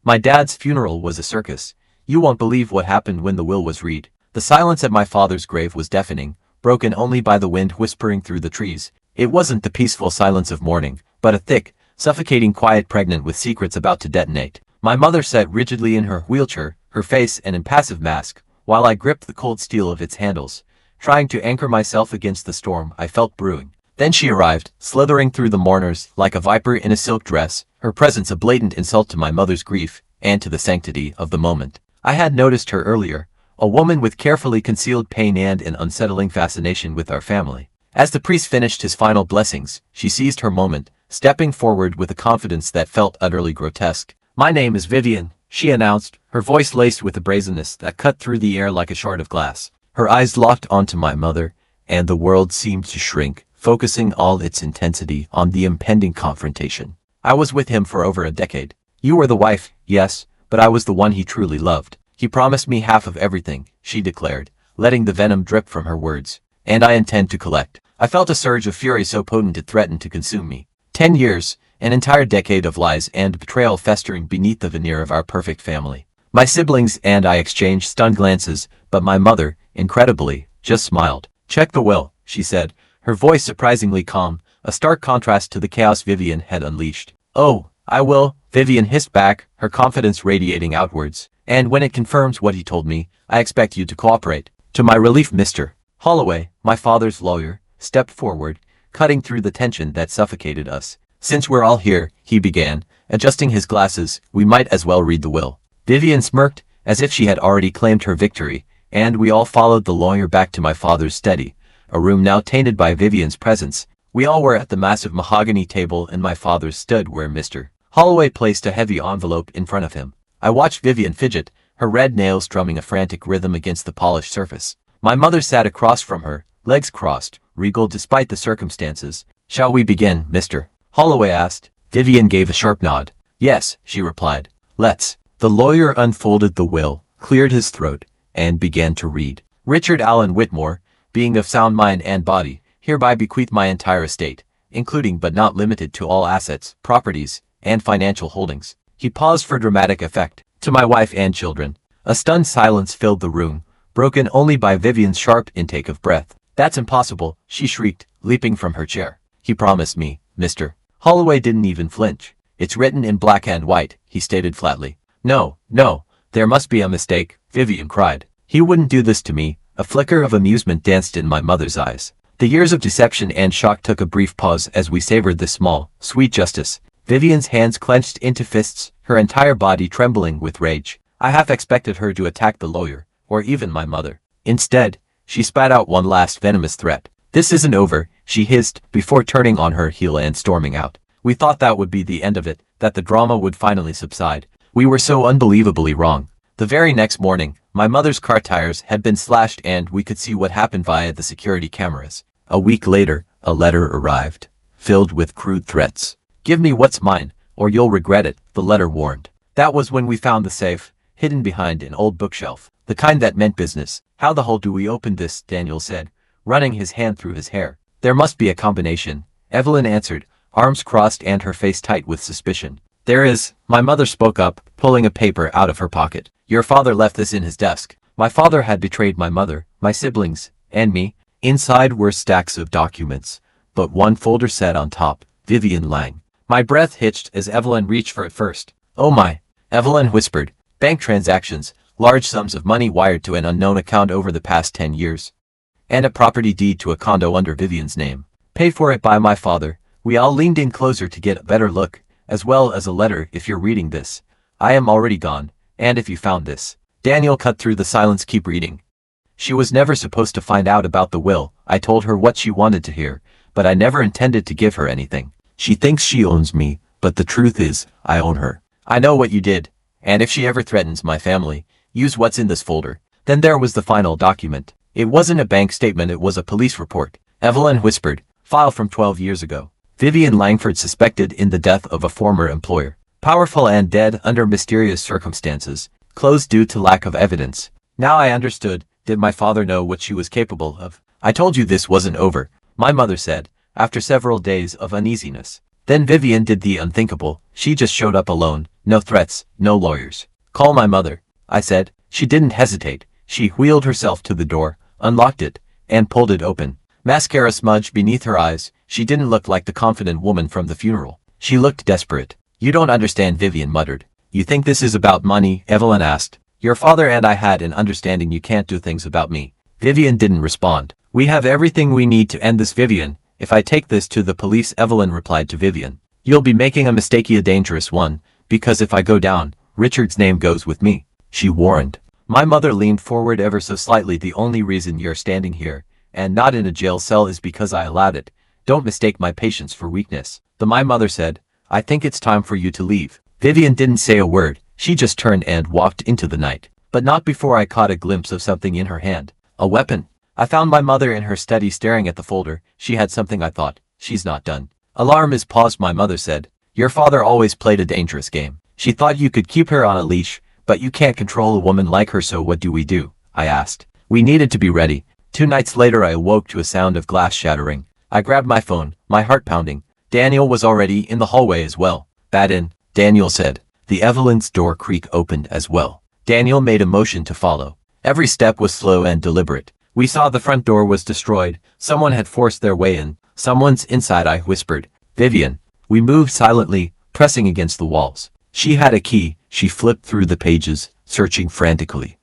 My dad's funeral was a circus. You won't believe what happened when the will was read. The silence at my father's grave was deafening, broken only by the wind whispering through the trees. It wasn't the peaceful silence of mourning, but a thick, suffocating quiet pregnant with secrets about to detonate. My mother sat rigidly in her wheelchair, her face an impassive mask, while I gripped the cold steel of its handles, trying to anchor myself against the storm I felt brewing. Then she arrived, slithering through the mourners like a viper in a silk dress, her presence a blatant insult to my mother's grief and to the sanctity of the moment. I had noticed her earlier, a woman with carefully concealed pain and an unsettling fascination with our family. As the priest finished his final blessings, she seized her moment, stepping forward with a confidence that felt utterly grotesque. "My name is Vivian," she announced, her voice laced with a brazenness that cut through the air like a shard of glass. Her eyes locked onto my mother, and the world seemed to shrink, focusing all its intensity on the impending confrontation. "I was with him for over a decade. You were the wife, yes, but I was the one he truly loved. He promised me half of everything," she declared, letting the venom drip from her words. "And I intend to collect." I felt a surge of fury so potent it threatened to consume me. 10 years, an entire decade of lies and betrayal festering beneath the veneer of our perfect family. My siblings and I exchanged stunned glances, but my mother, incredibly, just smiled. "Check the will," she said, her voice surprisingly calm, a stark contrast to the chaos Vivian had unleashed. "Oh, I will," Vivian hissed back, her confidence radiating outwards. "And when it confirms what he told me, I expect you to cooperate." To my relief, Mr. Holloway, my father's lawyer, stepped forward, cutting through the tension that suffocated us. "Since we're all here," he began, adjusting his glasses, "we might as well read the will." Vivian smirked, as if she had already claimed her victory, and we all followed the lawyer back to my father's study, a room now tainted by Vivian's presence. We all were at the massive mahogany table and my father stood where Mr. Holloway placed a heavy envelope in front of him. I watched Vivian fidget, her red nails drumming a frantic rhythm against the polished surface. My mother sat across from her, legs crossed, regal despite the circumstances. "Shall we begin, Mr. Holloway asked. Vivian gave a sharp nod. "Yes," she replied. "Let's." The lawyer unfolded the will, cleared his throat, and began to read. "Richard Allen Whitmore, being of sound mind and body, hereby bequeath my entire estate, including but not limited to all assets, properties, and financial holdings." He paused for dramatic effect. "To my wife and children." A stunned silence filled the room, broken only by Vivian's sharp intake of breath. "That's impossible," she shrieked, leaping from her chair. "He promised me, Mr. Holloway." Didn't even flinch. "It's written in black and white," he stated flatly. No, there must be a mistake," Vivian cried. "He wouldn't do this to me." A flicker of amusement danced in my mother's eyes. The years of deception and shock took a brief pause as we savored this small, sweet justice. Vivian's hands clenched into fists, her entire body trembling with rage. I half expected her to attack the lawyer, or even my mother. Instead, she spat out one last venomous threat. "This isn't over," she hissed, before turning on her heel and storming out. We thought that would be the end of it, that the drama would finally subside. We were so unbelievably wrong. The very next morning, my mother's car tires had been slashed and we could see what happened via the security cameras. A week later, a letter arrived, filled with crude threats. "Give me what's mine, or you'll regret it," the letter warned. That was when we found the safe, hidden behind an old bookshelf. The kind that meant business. "How the hell do we open this?" Daniel said, running his hand through his hair. "There must be a combination," Evelyn answered, arms crossed and her face tight with suspicion. "There is," my mother spoke up, pulling a paper out of her pocket. "Your father left this in his desk." My father had betrayed my mother, my siblings, and me. Inside were stacks of documents, but one folder sat on top, Vivian Lang. My breath hitched as Evelyn reached for it first. "Oh my," Evelyn whispered. "Bank transactions, large sums of money wired to an unknown account over the past 10 years. And a property deed to a condo under Vivian's name. Paid for it by my father." We all leaned in closer to get a better look, as well as a letter. "If you're reading this, I am already gone, and if you found this." Daniel cut through the silence. "Keep reading." "She was never supposed to find out about the will." I told her what she wanted to hear, but I never intended to give her anything. "She thinks she owns me, but the truth is, I own her. I know what you did, and if she ever threatens my family, use what's in this folder." Then there was the final document. It wasn't a bank statement, it was a police report. Evelyn whispered, "File from 12 years ago. Vivian Langford suspected in the death of a former employer. Powerful and dead under mysterious circumstances. Closed due to lack of evidence." Now I understood. Did my father know what she was capable of? "I told you this wasn't over," my mother said, after several days of uneasiness. Then Vivian did the unthinkable. She just showed up alone, No threats, no lawyers. Call my mother, I said. She didn't hesitate. She wheeled herself to the door, unlocked it, and pulled it open. Mascara smudged beneath her eyes. She didn't look like the confident woman from the funeral. She looked desperate. You don't understand, Vivian muttered. You think this is about money? Evelyn asked. Your father and I had an understanding you can't do things about me. Vivian didn't respond. We have everything we need to end this, Vivian. If I take this to the police, Evelyn replied to Vivian. You'll be making a mistake, a dangerous one, because if I go down, Richard's name goes with me, she warned. My mother leaned forward ever so slightly. The only reason you're standing here, and not in a jail cell, is because I allowed it. Don't mistake my patience for weakness. My mother said, I think it's time for you to leave. Vivian didn't say a word. She just turned and walked into the night. But not before I caught a glimpse of something in her hand. A weapon. I found my mother in her study staring at the folder. She had something. I thought, she's not done. Alarm is paused, my mother said. Your father always played a dangerous game. She thought you could keep her on a leash, but you can't control a woman like her, so what do we do? I asked. We needed to be ready. 2 nights later I awoke to a sound of glass shattering. I grabbed my phone, my heart pounding. Daniel was already in the hallway as well. Bat in, Daniel said. The Evelyn's door creak opened as well. Daniel made a motion to follow. Every step was slow and deliberate. We saw the front door was destroyed. Someone had forced their way in. Someone's inside, I whispered. Vivian. We moved silently, pressing against the walls. She had a key. She flipped through the pages, searching frantically.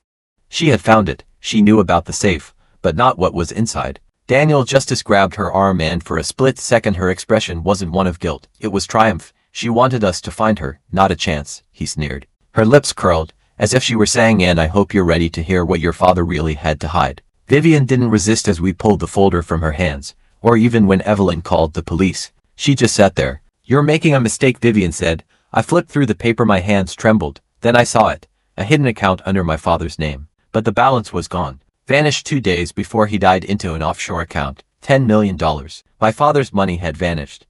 She had found it. She knew about the safe, but not what was inside. Daniel Justice grabbed her arm, and for a split second her expression wasn't one of guilt. It was triumph. She wanted us to find her, not a chance, he sneered. Her lips curled, as if she were saying, and I hope you're ready to hear what your father really had to hide. Vivian didn't resist as we pulled the folder from her hands, or even when Evelyn called the police. She just sat there. You're making a mistake, Vivian said. I flipped through the paper, my hands trembled. Then I saw it. A hidden account under my father's name. But the balance was gone. Vanished 2 days before he died into an offshore account. $10 million. My father's money had vanished.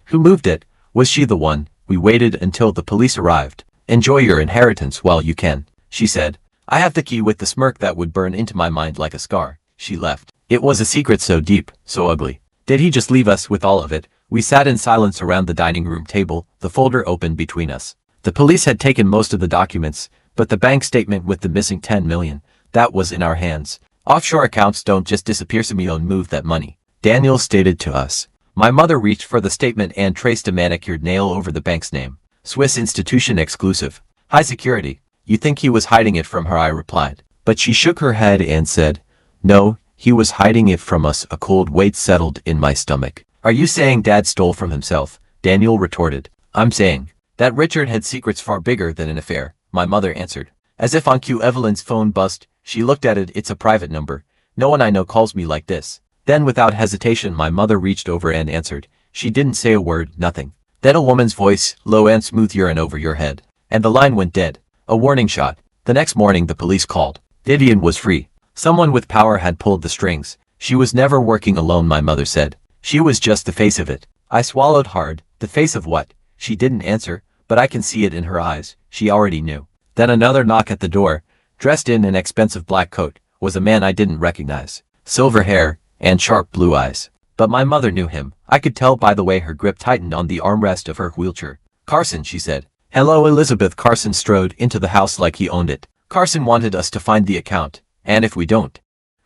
Who moved it? Was she the one? We waited until the police arrived. Enjoy your inheritance while you can, she said. I have the key. With the smirk that would burn into my mind like a scar, she left. It was a secret so deep, so ugly. Did he just leave us with all of it? We sat in silence around the dining room table, the folder open between us. The police had taken most of the documents, but the bank statement with the missing $10 million, that was in our hands. Offshore accounts don't just disappear. Simeon moved that money, Daniel stated to us. My mother reached for the statement and traced a manicured nail over the bank's name. Swiss institution exclusive. High security. You think he was hiding it from her? I replied. But she shook her head and said, no, he was hiding it from us. A cold weight settled in my stomach. Are you saying Dad stole from himself? Daniel retorted. I'm saying that Richard had secrets far bigger than an affair, my mother answered. As if on cue, Evelyn's phone buzzed. She looked at it. It's a private number. No one I know calls me like this. Then without hesitation my mother reached over and answered. She didn't say a word, nothing. Then a woman's voice, low and smooth. You're in over your head. And the line went dead. A warning shot. The next morning the police called. Vivian was free. Someone with power had pulled the strings. She was never working alone, my mother said. She was just the face of it. I swallowed hard. The face of what? She didn't answer, but I can see it in her eyes. She already knew. Then another knock at the door. Dressed in an expensive black coat, was a man I didn't recognize. Silver hair, and sharp blue eyes. But my mother knew him. I could tell by the way her grip tightened on the armrest of her wheelchair. Carson, she said. Hello, Elizabeth. Carson strode into the house like he owned it. Carson wanted us to find the account, and if we don't.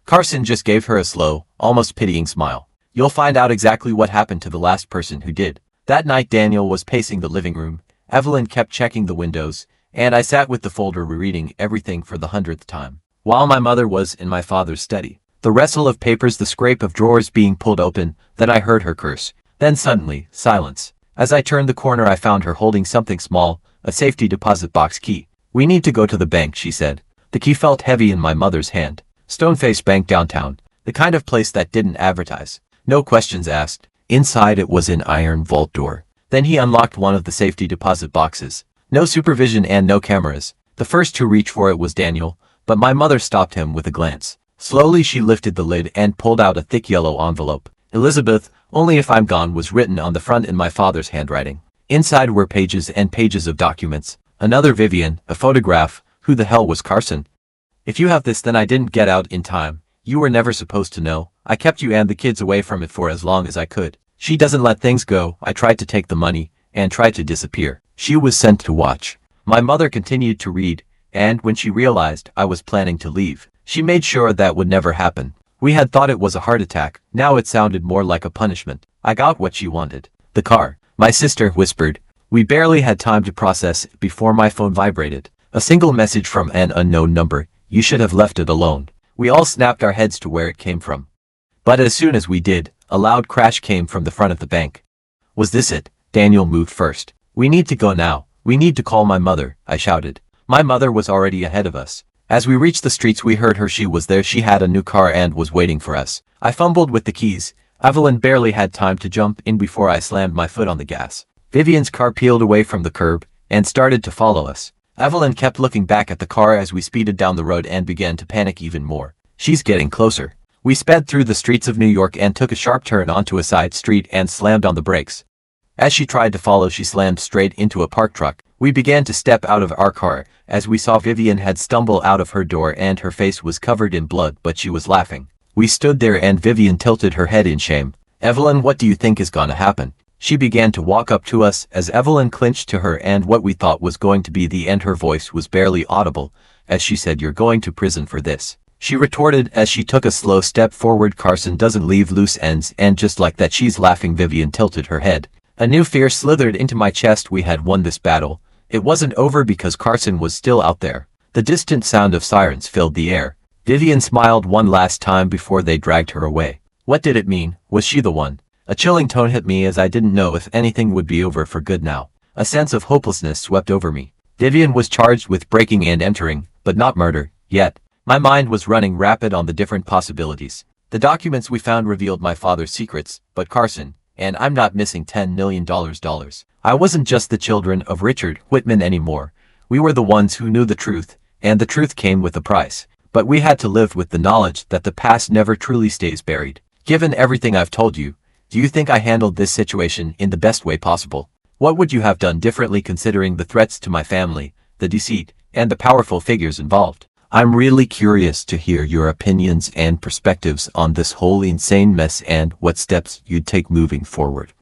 Carson just gave her a slow, almost pitying smile. You'll find out exactly what happened to the last person who did. That night Daniel was pacing the living room. Evelyn kept checking the windows, and I sat with the folder rereading everything for the 100th time. While my mother was in my father's study. The rustle of papers, the scrape of drawers being pulled open, then I heard her curse. Then suddenly, silence. As I turned the corner I found her holding something small, a safety deposit box key. We need to go to the bank, she said. The key felt heavy in my mother's hand. Stoneface Bank downtown. The kind of place that didn't advertise. No questions asked. Inside it was an iron vault door. Then he unlocked one of the safety deposit boxes. No supervision and no cameras. The first to reach for it was Daniel, but my mother stopped him with a glance. Slowly she lifted the lid and pulled out a thick yellow envelope. Elizabeth, only if I'm gone, was written on the front in my father's handwriting. Inside were pages and pages of documents. Another Vivian, a photograph. Who the hell was Carson? If you have this, then I didn't get out in time. You were never supposed to know. I kept you and the kids away from it for as long as I could. She doesn't let things go. I tried to take the money and tried to disappear. She was sent to watch. My mother continued to read, and when she realized I was planning to leave, she made sure that would never happen. We had thought it was a heart attack, now it sounded more like a punishment. I got what she wanted. The car. My sister whispered. We barely had time to process it before my phone vibrated. A single message from an unknown number. You should have left it alone. We all snapped our heads to where it came from. But as soon as we did, a loud crash came from the front of the bank. Was this it? Daniel moved first. We need to go now. We need to call my mother, I shouted. My mother was already ahead of us. As we reached the streets we heard her. She was there. She had a new car and was waiting for us. I fumbled with the keys. Evelyn barely had time to jump in before I slammed my foot on the gas. Vivian's car peeled away from the curb and started to follow us. Evelyn kept looking back at the car as we speeded down the road and began to panic even more. She's getting closer. We sped through the streets of New York and took a sharp turn onto a side street and slammed on the brakes. As she tried to follow, she slammed straight into a parked truck. We began to step out of our car as we saw Vivian had stumbled out of her door and her face was covered in blood, but she was laughing. We stood there and Vivian tilted her head in shame. Evelyn, what do you think is gonna happen? She began to walk up to us as Evelyn clinched to her and what we thought was going to be the end. Her voice was barely audible as she said, "You're going to prison for this," she retorted as she took a slow step forward. Carson doesn't leave loose ends, and just like that she's laughing. Vivian tilted her head. A new fear slithered into my chest. We had won this battle. It wasn't over because Carson was still out there. The distant sound of sirens filled the air. Vivian smiled one last time before they dragged her away. What did it mean? Was she the one? A chilling tone hit me as I didn't know if anything would be over for good now. A sense of hopelessness swept over me. Vivian was charged with breaking and entering, but not murder, yet. My mind was running rapid on the different possibilities. The documents we found revealed my father's secrets, but Carson, and I'm not missing $10 million. I wasn't just the children of Richard Whitman anymore. We were the ones who knew the truth, and the truth came with a price. But we had to live with the knowledge that the past never truly stays buried. Given everything I've told you, do you think I handled this situation in the best way possible? What would you have done differently considering the threats to my family, the deceit, and the powerful figures involved? I'm really curious to hear your opinions and perspectives on this whole insane mess and what steps you'd take moving forward.